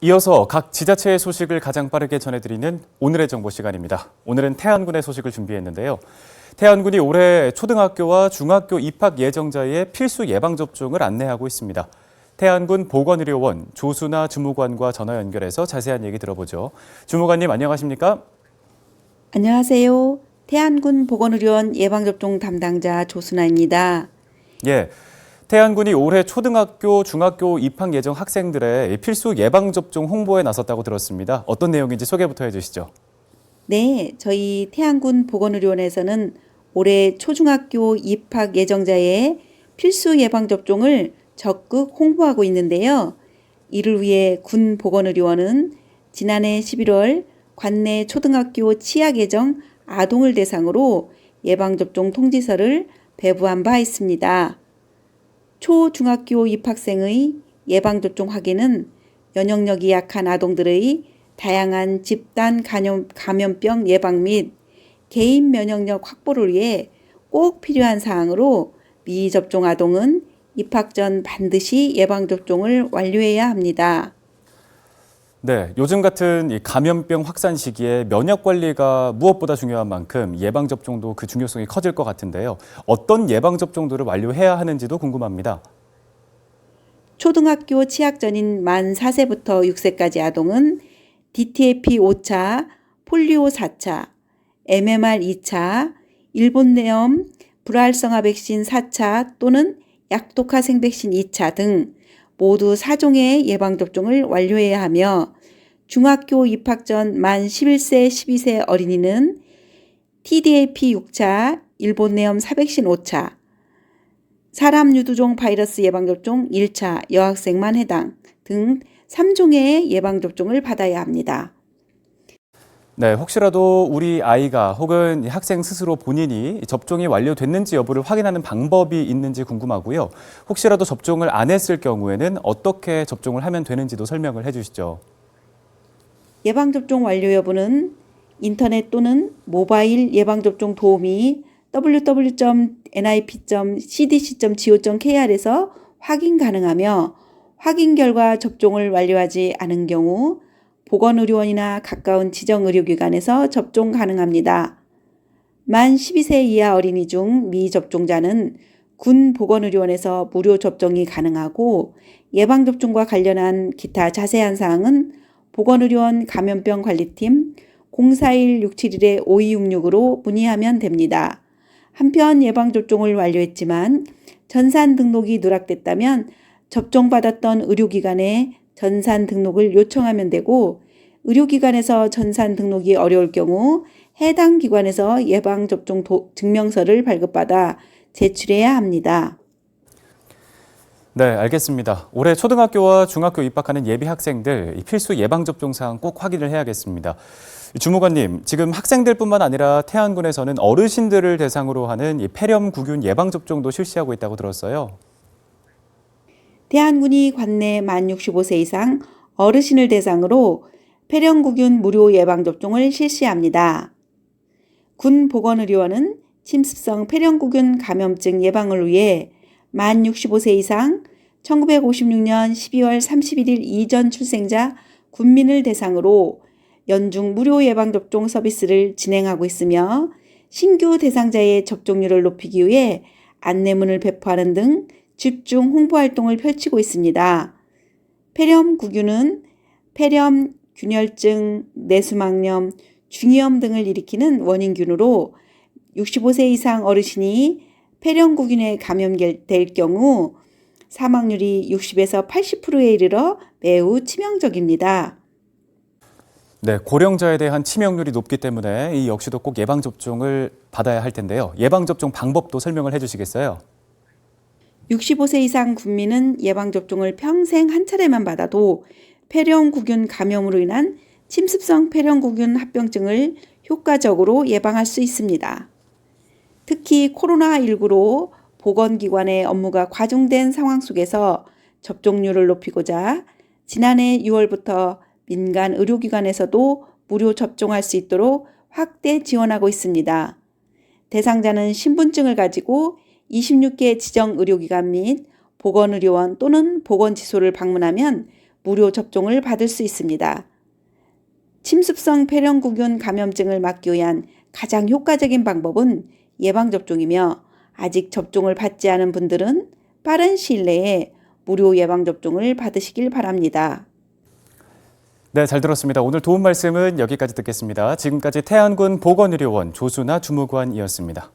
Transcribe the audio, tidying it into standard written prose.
이어서 각 지자체의 소식을 가장 빠르게 전해드리는 오늘의 정보 시간입니다. 오늘은 태안군의 소식을 준비했는데요. 태안군이 올해 초등학교와 중학교 입학 예정자의 필수 예방접종을 안내하고 있습니다. 태안군 보건의료원 조순아 주무관과 전화 연결해서 자세한 얘기 들어보죠. 주무관님 안녕하십니까? 안녕하세요. 태안군 보건의료원 예방접종 담당자 조순아입니다. 예. 태안군이 올해 초등학교, 중학교 입학 예정 학생들의 필수 예방접종 홍보에 나섰다고 들었습니다. 어떤 내용인지 소개부터 해주시죠. 네, 저희 태안군 보건의료원에서는 올해 초중학교 입학 예정자의 필수 예방접종을 적극 홍보하고 있는데요. 이를 위해 군 보건의료원은 지난해 11월 관내 초등학교 취약 예정 아동을 대상으로 예방접종 통지서를 배부한 바 있습니다. 초중학교 입학생의 예방접종 확인은 면역력이 약한 아동들의 다양한 집단 감염병 예방 및 개인 면역력 확보를 위해 꼭 필요한 사항으로 미접종 아동은 입학 전 반드시 예방접종을 완료해야 합니다. 네, 요즘 같은 이 감염병 확산 시기에 면역 관리가 무엇보다 중요한 만큼 예방접종도 그 중요성이 커질 것 같은데요. 어떤 예방접종들을 완료해야 하는지도 궁금합니다. 초등학교 취약 전인 만 4세부터 6세까지 아동은 DTP 5차, 폴리오 4차, MMR 2차, 일본내염, 불활성화 백신 4차 또는 약독화 생백신 2차 등 모두 4종의 예방접종을 완료해야 하며 중학교 입학 전 만 11세, 12세 어린이는 TDAP 6차, 일본내염 사백신 5차, 사람 유두종 바이러스 예방접종 1차 여학생만 해당 등 3종의 예방접종을 받아야 합니다. 네, 혹시라도 우리 아이가 혹은 학생 스스로 본인이 접종이 완료됐는지 여부를 확인하는 방법이 있는지 궁금하고요. 혹시라도 접종을 안 했을 경우에는 어떻게 접종을 하면 되는지도 설명을 해주시죠. 예방접종 완료 여부는 인터넷 또는 모바일 예방접종 도우미 www.nip.cdc.go.kr에서 확인 가능하며 확인 결과 접종을 완료하지 않은 경우 보건의료원이나 가까운 지정의료기관에서 접종 가능합니다. 만 12세 이하 어린이 중 미접종자는 군 보건의료원에서 무료 접종이 가능하고 예방접종과 관련한 기타 자세한 사항은 보건의료원 감염병 관리팀 041-671-5266으로 문의하면 됩니다. 한편 예방접종을 완료했지만 전산 등록이 누락됐다면 접종받았던 의료기관에 전산 등록을 요청하면 되고 의료기관에서 전산 등록이 어려울 경우 해당 기관에서 예방접종 증명서를 발급받아 제출해야 합니다. 네, 알겠습니다. 올해 초등학교와 중학교 입학하는 예비 학생들 필수 예방접종 사항 꼭 확인을 해야겠습니다. 주무관님, 지금 학생들뿐만 아니라 태안군에서는 어르신들을 대상으로 하는 이 폐렴구균 예방접종도 실시하고 있다고 들었어요. 태안군이 관내 만 65세 이상 어르신을 대상으로 폐렴구균 무료 예방접종을 실시합니다. 군 보건의료원은 침습성 폐렴구균 감염증 예방을 위해 만 65세 이상 1956년 12월 31일 이전 출생자 군민을 대상으로 연중 무료 예방접종 서비스를 진행하고 있으며 신규 대상자의 접종률을 높이기 위해 안내문을 배포하는 등 집중 홍보 활동을 펼치고 있습니다. 폐렴구균은 폐렴, 균열증, 내수막염, 중이염 등을 일으키는 원인균으로 65세 이상 어르신이 폐렴구균에 감염될 경우 사망률이 60에서 80%에 이르러 매우 치명적입니다. 네, 고령자에 대한 치명률이 높기 때문에 이 역시도 꼭 예방접종을 받아야 할 텐데요. 예방접종 방법도 설명을 해주시겠어요? 65세 이상 국민은 예방접종을 평생 한 차례만 받아도 폐렴구균 감염으로 인한 침습성 폐렴구균 합병증을 효과적으로 예방할 수 있습니다. 특히 코로나19로 보건기관의 업무가 과중된 상황 속에서 접종률을 높이고자 지난해 6월부터 민간 의료기관에서도 무료 접종할 수 있도록 확대 지원하고 있습니다. 대상자는 신분증을 가지고 26개 지정 의료기관 및 보건의료원 또는 보건지소를 방문하면 무료 접종을 받을 수 있습니다. 침습성 폐렴구균 감염증을 막기 위한 가장 효과적인 방법은 예방접종이며 아직 접종을 받지 않은 분들은 빠른 시일 내에 무료 예방접종을 받으시길 바랍니다. 네, 잘 들었습니다. 오늘 도움 말씀은 여기까지 듣겠습니다. 지금까지 태안군 보건의료원 조순아 주무관이었습니다.